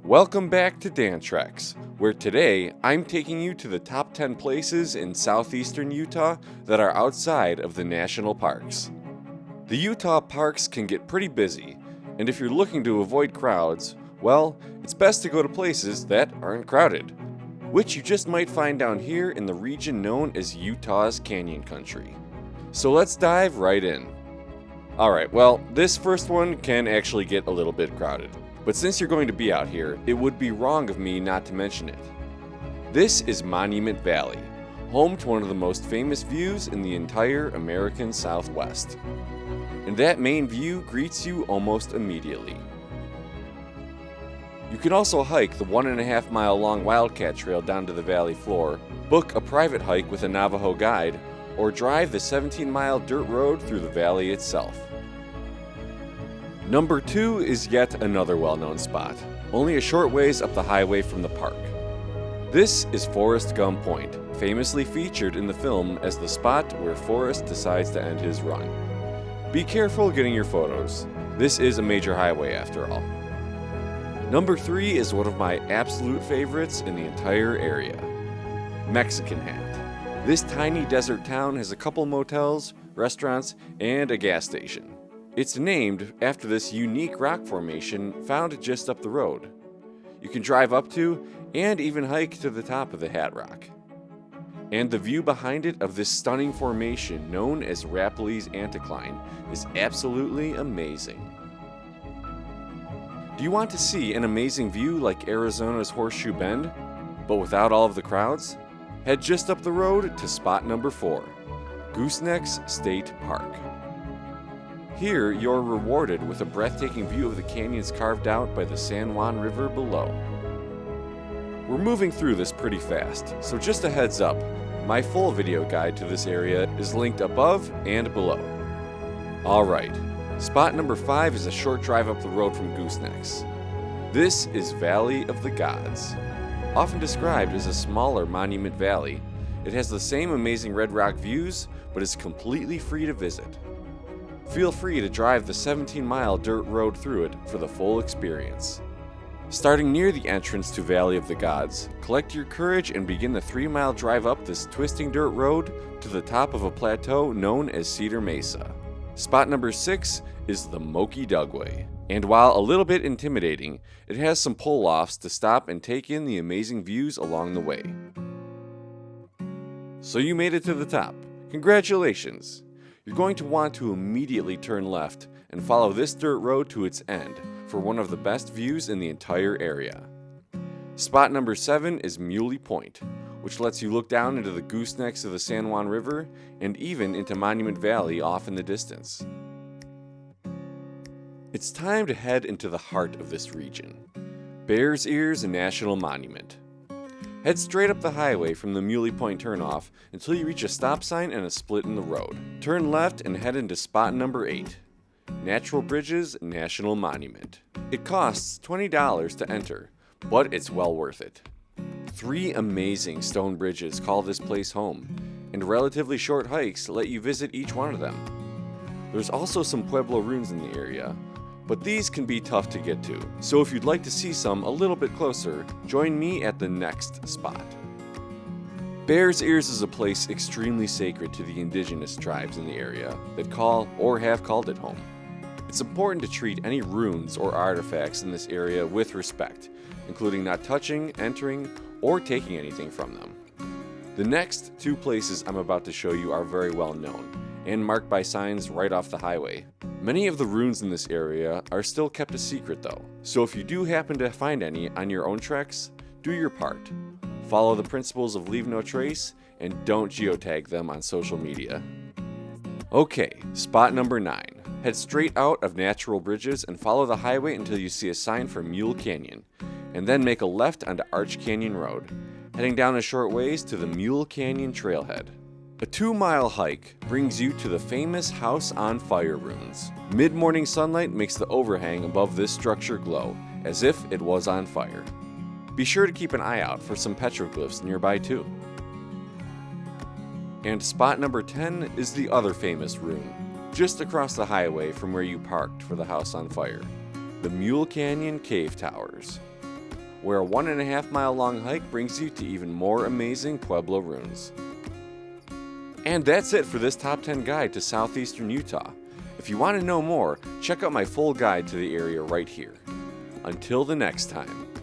Welcome back to Dan Treks, where today I'm taking you to the top 10 places in southeastern Utah that are outside of the national parks. The Utah parks can get pretty busy, and if you're looking to avoid crowds, well, it's best to go to places that aren't crowded, which you just might find down here in the region known as Utah's Canyon Country. So let's dive right in. Alright, well, this first one can actually get a little bit crowded. But since you're going to be out here, it would be wrong of me not to mention it. This is Monument Valley, home to one of the most famous views in the entire American Southwest. And that main view greets you almost immediately. You can also hike the 1.5 mile long Wildcat Trail down to the valley floor, book a private hike with a Navajo guide, or drive the 17-mile dirt road through the valley itself. Number 2 is yet another well-known spot, only a short ways up the highway from the park. This is Forrest Gump Point, famously featured in the film as the spot where Forrest decides to end his run. Be careful getting your photos. This is a major highway after all. Number 3 is one of my absolute favorites in the entire area, Mexican Hat. This tiny desert town has a couple motels, restaurants, and a gas station. It's named after this unique rock formation found just up the road. You can drive up to and even hike to the top of the Hat Rock. And the view behind it of this stunning formation known as Rapley's Anticline is absolutely amazing. Do you want to see an amazing view like Arizona's Horseshoe Bend, but without all of the crowds? Head just up the road to spot number 4, Goosenecks State Park. Here, you're rewarded with a breathtaking view of the canyons carved out by the San Juan River below. We're moving through this pretty fast, so just a heads up, my full video guide to this area is linked above and below. Alright, spot number 5 is a short drive up the road from Goosenecks. This is Valley of the Gods. Often described as a smaller monument valley, it has the same amazing red rock views, but is completely free to visit. Feel free to drive the 17-mile dirt road through it for the full experience. Starting near the entrance to Valley of the Gods, collect your courage and begin the 3-mile drive up this twisting dirt road to the top of a plateau known as Cedar Mesa. Spot number 6 is the Moki Dugway, and while a little bit intimidating, it has some pull-offs to stop and take in the amazing views along the way. So you made it to the top. Congratulations! You're going to want to immediately turn left and follow this dirt road to its end for one of the best views in the entire area. Spot number 7 is Muley Point, which lets you look down into the goosenecks of the San Juan River and even into Monument Valley off in the distance. It's time to head into the heart of this region, Bears Ears National Monument. Head straight up the highway from the Muley Point turnoff until you reach a stop sign and a split in the road. Turn left and head into spot number 8, Natural Bridges National Monument. It costs $20 to enter, but it's well worth it. 3 amazing stone bridges call this place home, and relatively short hikes let you visit each one of them. There's also some Pueblo ruins in the area, but these can be tough to get to, so if you'd like to see some a little bit closer, join me at the next spot. Bears Ears is a place extremely sacred to the indigenous tribes in the area that call or have called it home. It's important to treat any ruins or artifacts in this area with respect, including not touching, entering, or taking anything from them. The next 2 places I'm about to show you are very well known, and marked by signs right off the highway. Many of the ruins in this area are still kept a secret though, so if you do happen to find any on your own treks, do your part. Follow the principles of leave no trace, and don't geotag them on social media. Okay, spot number 9. Head straight out of Natural Bridges and follow the highway until you see a sign for Mule Canyon, and then make a left onto Arch Canyon Road, heading down a short ways to the Mule Canyon Trailhead. A 2-mile hike brings you to the famous House on Fire ruins. Mid-morning sunlight makes the overhang above this structure glow, as if it was on fire. Be sure to keep an eye out for some petroglyphs nearby too. And spot number 10 is the other famous ruin, just across the highway from where you parked for the House on Fire, the Mule Canyon Cave Towers. where a 1.5 mile long hike brings you to even more amazing Pueblo ruins. And that's it for this top 10 guide to southeastern Utah. If you want to know more, check out my full guide to the area right here. Until the next time.